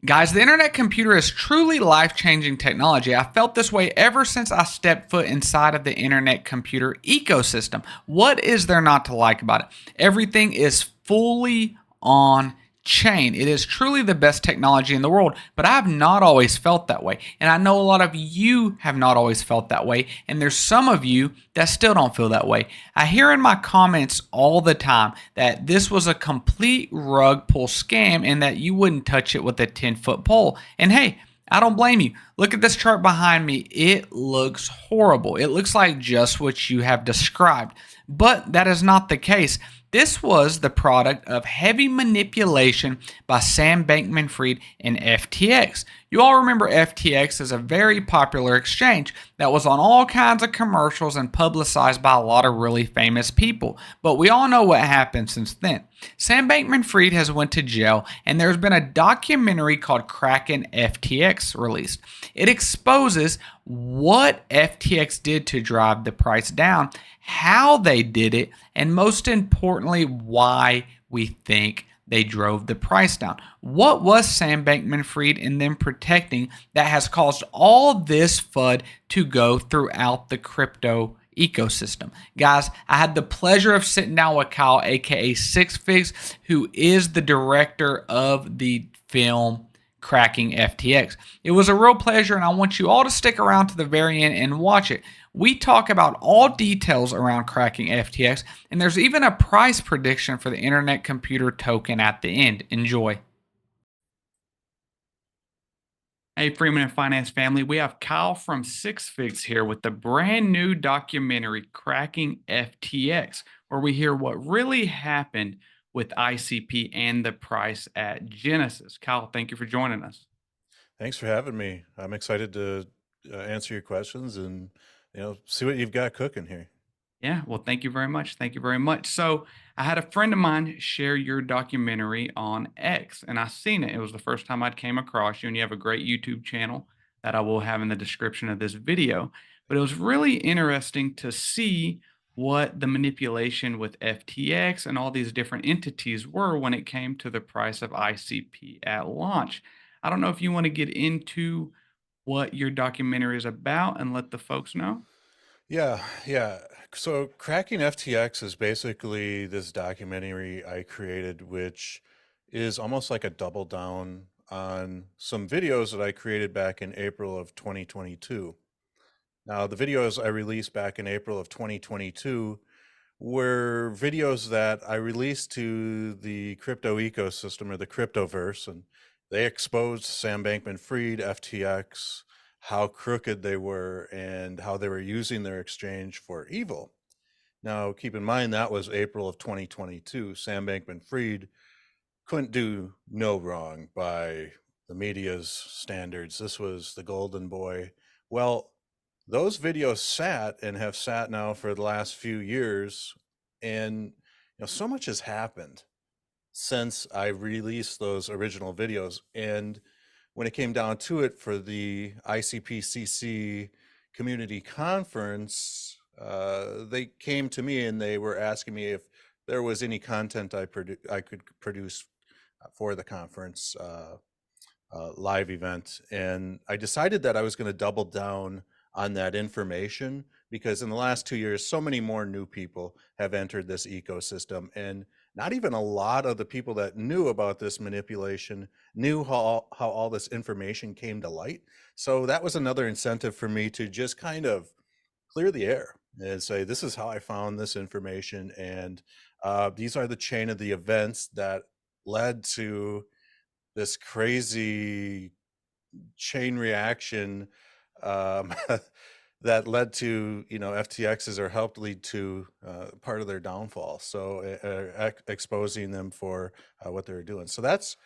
Guys, the internet computer is truly life changing technology. I felt this way ever since I stepped foot inside of the internet computer ecosystem. What is there not to like about it? Everything is fully on chain. It is truly the best technology in the world, but I have not always felt that way. And I know a lot of you have not always felt that way. And there's some of you that still don't feel that way. I hear in my comments all the time that this was a complete rug pull scam and that you wouldn't touch it with a 10-foot pole. And hey, I don't blame you. Look at this chart behind me. It looks horrible. It looks like just what you have described. But that is not the case. This was the product of heavy manipulation by Sam Bankman Fried and FTX. You all remember FTX as a very popular exchange that was on all kinds of commercials and publicized by a lot of really famous people. But we all know what happened since then. Sam Bankman Fried has went to jail, and there's been a documentary called Kraken FTX released. It exposes what FTX did to drive the price down, how they did it, and most importantly, why we think they drove the price down. What was Sam Bankman Fried and them protecting that has caused all this FUD to go throughout the crypto ecosystem? Guys, I had the pleasure of sitting down with Kyle, aka Six Figs, who is the director of the film Cracking FTX. It was a real pleasure, and I want you all to stick around to the very end and watch it. We talk about all details around cracking FTX, and there's even a price prediction for the Internet Computer token at the end. Enjoy. Hey, Freeman and Finance family, we have Kyle from Six Figs here with the brand new documentary, Cracking FTX, where we hear what really happened with ICP and the price at Genesis. Kyle, thank you for joining us. Thanks for having me. I'm excited to answer your questions and see what you've got cooking here. Yeah, well, thank you very much. Thank you very much. So, I had a friend of mine share your documentary on X, and I seen it. It was the first time I'd came across you, and you have a great YouTube channel that I will have in the description of this video. But it was really interesting to see what the manipulation with FTX and all these different entities were when it came to the price of ICP at launch. I don't know if you want to get into what your documentary is about and let the folks know. Yeah. So Cracking FTX is basically this documentary I created, which is almost like a double down on some videos that I created back in April of 2022. Now, the videos I released back in April of 2022 were videos that I released to the crypto ecosystem or the cryptoverse, and they exposed Sam Bankman-Fried, FTX, how crooked they were, and how they were using their exchange for evil. Now, keep in mind that was April of 2022. Sam Bankman-Fried couldn't do no wrong by the media's standards. This was the golden boy. Well, those videos sat and have sat now for the last few years, and so much has happened since I released those original videos. And when it came down to it, for the ICPCC community conference, they came to me and they were asking me if there was any content I could produce for the conference live event. And I decided that I was going to double down on that information, because in the last 2 years, so many more new people have entered this ecosystem, and not even a lot of the people that knew about this manipulation knew how all this information came to light. So that was another incentive for me to just kind of clear the air and say, this is how I found this information, and these are the chain of the events that led to this crazy chain reaction, um, that led to FTXs, or helped lead to part of their downfall. So exposing them for what they were doing. So that's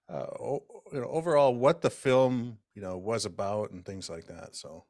overall what the film was about and things like that. So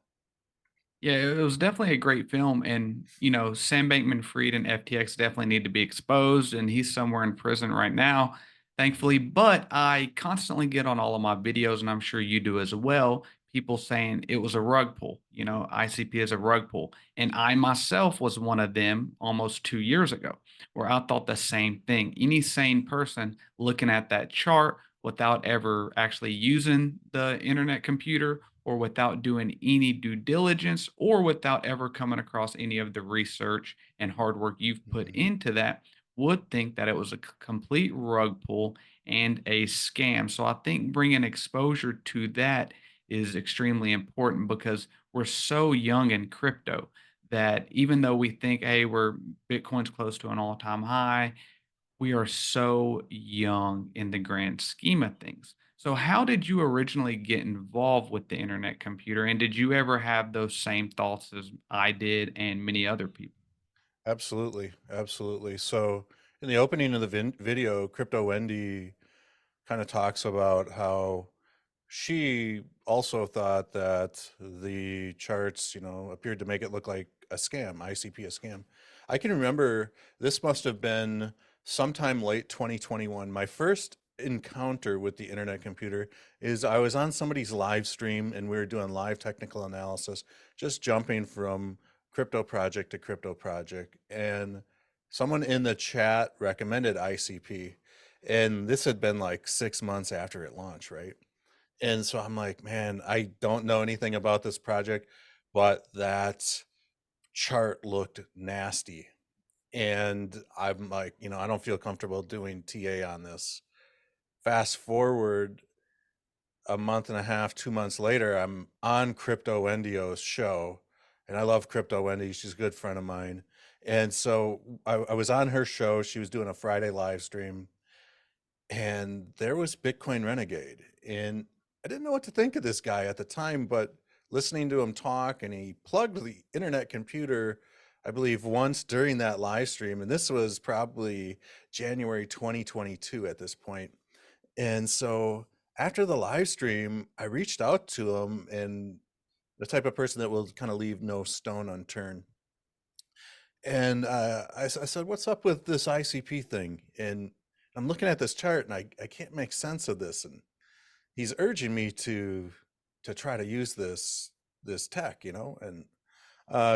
Yeah, it was definitely a great film, and Sam Bankman-Fried and FTX definitely need to be exposed, and he's somewhere in prison right now, thankfully. But I constantly get on all of my videos, and I'm sure you do as well. People saying it was a rug pull. ICP is a rug pull, and I myself was one of them almost 2 years ago, where I thought the same thing. Any sane person looking at that chart without ever actually using the internet computer or without doing any due diligence or without ever coming across any of the research and hard work you've put Mhm. into that would think that it was a complete rug pull and a scam. So I think bringing exposure to that is extremely important because we're so young in crypto that even though we think, hey, we're Bitcoin's close to an all-time high, we are so young in the grand scheme of things. So how did you originally get involved with the internet computer? And did you ever have those same thoughts as I did and many other people? Absolutely, absolutely. So in the opening of the video, Crypto Wendy kind of talks about how she also thought that the charts, appeared to make it look like a scam, ICP a scam. I can remember this must have been sometime late 2021. My first encounter with the internet computer is I was on somebody's live stream and we were doing live technical analysis, just jumping from crypto project to crypto project. And someone in the chat recommended ICP. And this had been like 6 months after it launched, right? And so I'm like, man, I don't know anything about this project, but that chart looked nasty. And I'm like, I don't feel comfortable doing TA on this. Fast forward a month and a half, 2 months later, I'm on Crypto Endio's show. And I love Crypto Wendy. She's a good friend of mine. And so I was on her show. She was doing a Friday live stream and there was Bitcoin Renegade. And I didn't know what to think of this guy at the time, but listening to him talk, and he plugged the internet computer, I believe, once during that live stream. And this was probably January 2022 at this point. And so after the live stream, I reached out to him, and the type of person that will kind of leave no stone unturned. And I said, "What's up with this ICP thing?" And I'm looking at this chart, and I can't make sense of this. And he's urging me to try to use this tech, And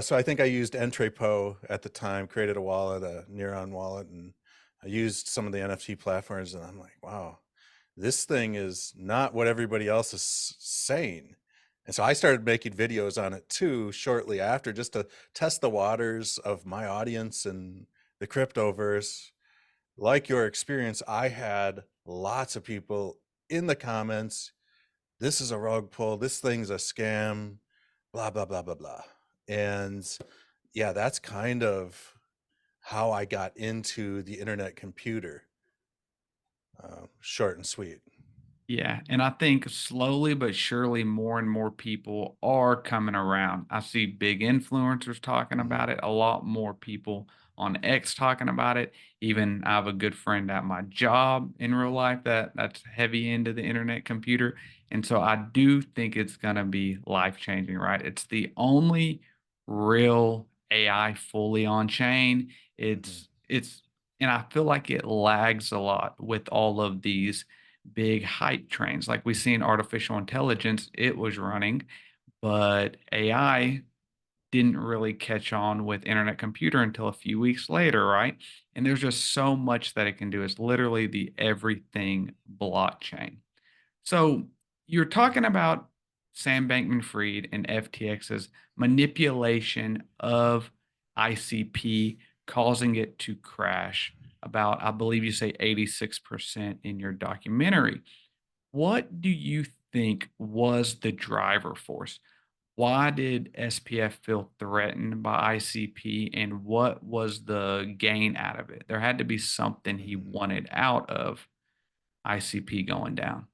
so I think I used Entrepot at the time, created a wallet, a Neuron wallet, and I used some of the NFT platforms. And I'm like, wow, this thing is not what everybody else is saying. And so I started making videos on it too shortly after, just to test the waters of my audience and the cryptoverse. Like your experience, I had lots of people in the comments, this is a rug pull, this thing's a scam, blah, blah, blah, blah, blah. And yeah, that's kind of how I got into the internet computer. Short and sweet. Yeah, and I think slowly but surely more and more people are coming around. I see big influencers talking Mhm. about it, a lot more people on X talking about it. Even I have a good friend at my job in real life that's heavy into the internet computer. And so I do think it's going to be life-changing, right? It's the only real AI fully on chain. Mhm. It's and I feel like it lags a lot with all of these big hype trains. Like we see in artificial intelligence, it was running, but AI didn't really catch on with internet computer until a few weeks later, right? And there's just so much that it can do. It's literally the everything blockchain. So you're talking about Sam Bankman Fried and FTX's manipulation of ICP, causing it to crash about, I believe you say 86% in your documentary. What do you think was the driver force? Why did SPF feel threatened by ICP and what was the gain out of it? There had to be something he Mhm. wanted out of ICP going down.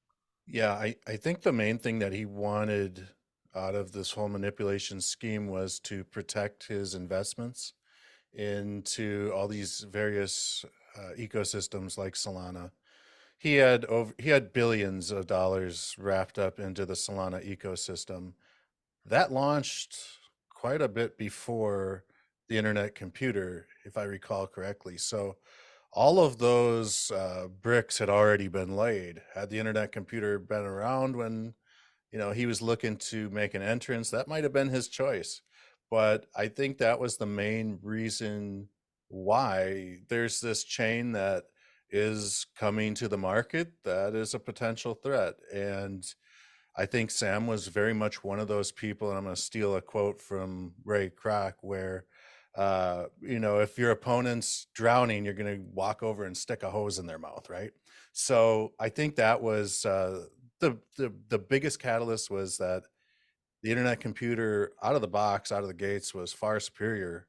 Yeah, I think the main thing that he wanted out of this whole manipulation scheme was to protect his investments into all these various ecosystems like Solana. He had billions of dollars wrapped up into the Solana ecosystem. That launched quite a bit before the internet computer, if I recall correctly. So all of those bricks had already been laid. Had the internet computer been around when he was looking to make an entrance, that might have been his choice. But I think that was the main reason why there's this chain that is coming to the market, that is a potential threat. And I think Sam was very much one of those people, and I'm going to steal a quote from Ray Kroc, where, if your opponent's drowning, you're going to walk over and stick a hose in their mouth, right? So I think that was the biggest catalyst was that the internet computer out of the box, out of the gates, was far superior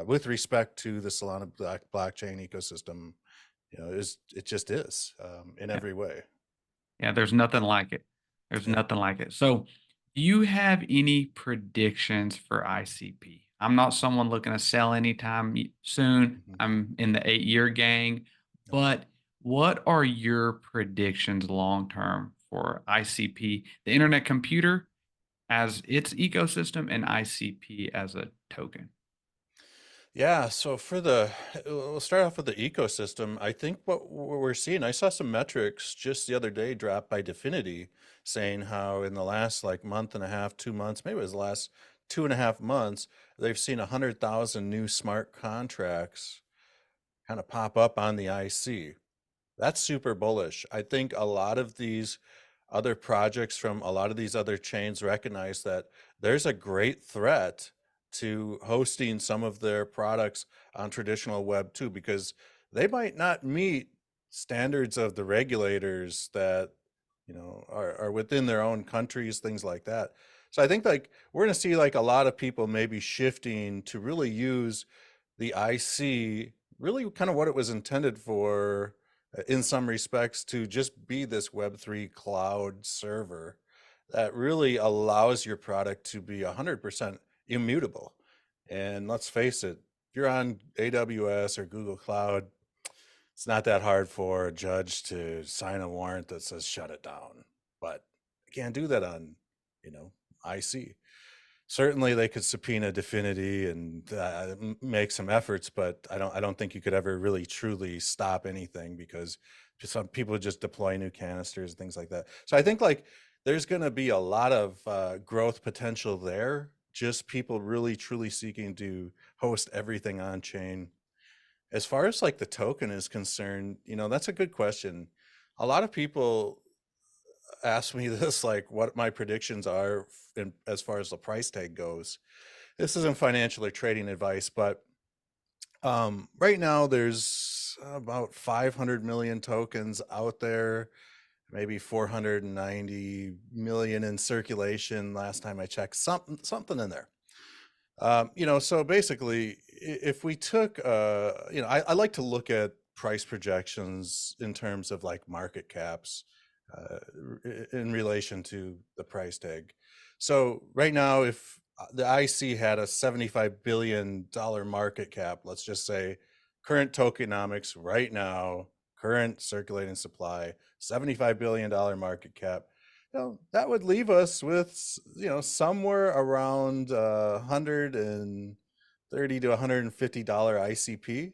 with respect to the Solana blockchain ecosystem. It just is in Yeah. every way. Yeah, there's nothing like it. There's Yeah. nothing like it. So, do you have any predictions for ICP? I'm not someone looking to sell anytime soon. Mhm. I'm in the 8-year gang, Okay. but what are your predictions long term for ICP, the internet computer as its ecosystem, and ICP as a token? Yeah, so we'll start off with the ecosystem. I think what we're seeing, I saw some metrics just the other day dropped by Definity saying how in the last like month and a half, 2 months, maybe it was the last 2.5 months, they've seen 100,000 new smart contracts kind of pop up on the IC. That's super bullish. I think a lot of these other projects from a lot of these other chains recognize that there's a great threat to hosting some of their products on traditional web too, because they might not meet standards of the regulators that are within their own countries, things like that. So I think like we're going to see like a lot of people maybe shifting to really use the IC, really kind of what it was intended for, in some respects, to just be this Web3 cloud server that really allows your product to be 100% immutable. And let's face it, if you're on AWS or Google Cloud, it's not that hard for a judge to sign a warrant that says shut it down. But you can't do that on, IC. Certainly, they could subpoena Definity and make some efforts, but I don't think you could ever really truly stop anything because just some people just deploy new canisters and things like that. So I think like there's going to be a lot of growth potential there. Just people really truly seeking to host everything on chain. As far as like the token is concerned, that's a good question. A lot of people ask me this, like what my predictions are as far as the price tag goes. This isn't financial or trading advice, but right now there's about 500 million tokens out there, maybe 490 million in circulation. Last time I checked, something in there. So basically, if we took, I like to look at price projections in terms of like market caps uh, in relation to the price tag. So right now, if the IC had a $75 billion market cap, let's just say current tokenomics right now, current circulating supply, $75 billion market cap, that would leave us with, somewhere around 130 to $150 ICP.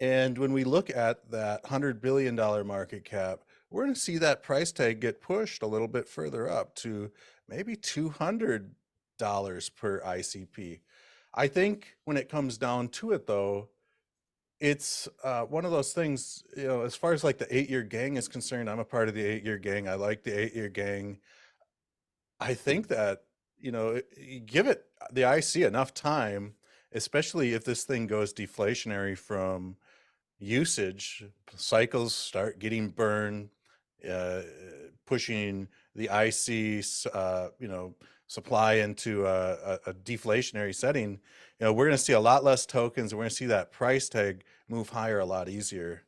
And when we look at that $100 billion market cap, we're going to see that price tag get pushed a little bit further up to maybe $200 per ICP. I think when it comes down to it, though, it's one of those things, as far as like the 8-year gang is concerned, I'm a part of the 8-year gang. I like the 8-year gang. I think that, you give it the IC enough time, especially if this thing goes deflationary from usage, cycles start getting burned, uh, pushing the IC, supply into a deflationary setting. We're going to see a lot less tokens, and we're going to see that price tag move higher a lot easier.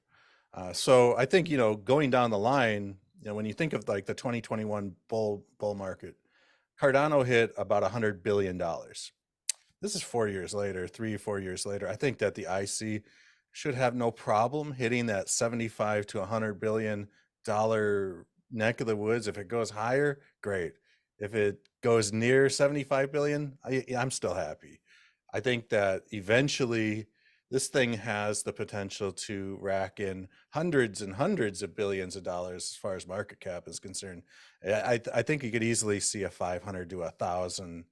So I think, going down the line, when you think of like the 2021 bull market, Cardano hit about $100 billion. This is 4 years later, 3 or 4 years later. I think that the IC should have no problem hitting that 75 to $100 billion neck of the woods. If it goes higher, great. If it goes near 75 billion, I'm still happy. I think that eventually this thing has the potential to rack in hundreds and hundreds of billions of dollars as far as market cap is concerned. I think you could easily see a 500 to 1,000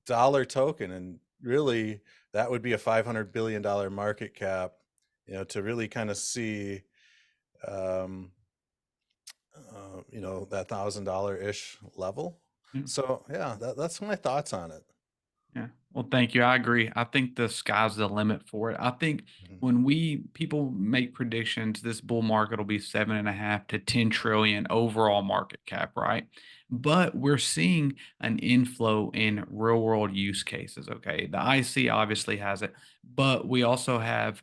dollar token, and really that would be a $500 billion market cap to really kind of see, um, that $1,000 ish level. Yeah. So yeah, that's my thoughts on it. Yeah. Well, thank you. I agree. I think the sky's the limit for it. I think Mhm. when people make predictions, this bull market will be 7.5 to 10 trillion overall market cap, right? But we're seeing an inflow in real world use cases. Okay. The IC obviously has it, but we also have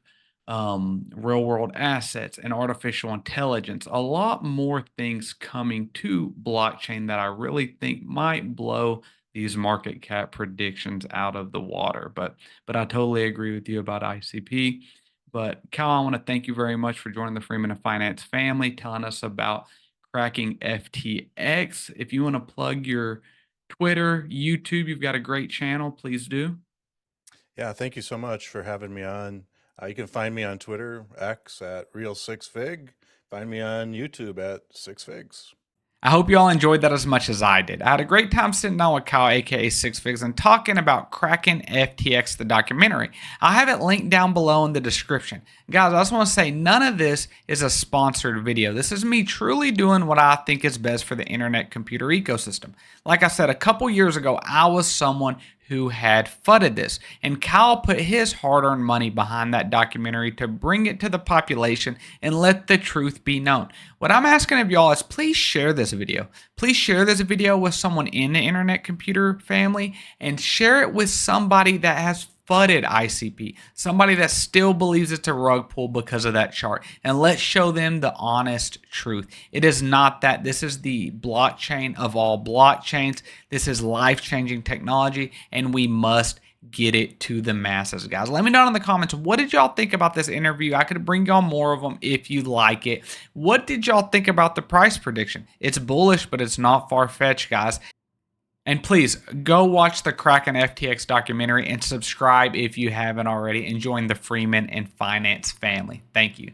real world assets and artificial intelligence, a lot more things coming to blockchain that I really think might blow these market cap predictions out of the water. But I totally agree with you about ICP. But Cal, I want to thank you very much for joining the Freeman and Finance family, telling us about cracking FTX. If you want to plug your Twitter, YouTube, you've got a great channel. Please do. Yeah, thank you so much for having me on. You can find me on Twitter, X at Real Six Fig. Find me on YouTube at Six Figs. I hope you all enjoyed that as much as I did. I had a great time sitting down with Kyle, aka Six Figs, and talking about Kraken FTX, the documentary. I have it linked down below in the description. Guys, I just want to say none of this is a sponsored video. This is me truly doing what I think is best for the internet computer ecosystem. Like I said, a couple years ago, I was someone who had fudded this. And Kyle put his hard earned money behind that documentary to bring it to the population and let the truth be known. What I'm asking of y'all is please share this video. Please share this video with someone in the internet computer family and share it with somebody that has fudded ICP, somebody that still believes it's a rug pull because of that chart. And let's show them the honest truth. It is not that. This is the blockchain of all blockchains. This is life-changing technology, and we must get it to the masses, guys. Let me know in the comments, what did y'all think about this interview? I could bring y'all more of them if you like it. What did y'all think about the price prediction? It's bullish, but it's not far-fetched, guys. And please go watch the Kraken FTX documentary and subscribe if you haven't already, and join the Freeman and Finance family. Thank you.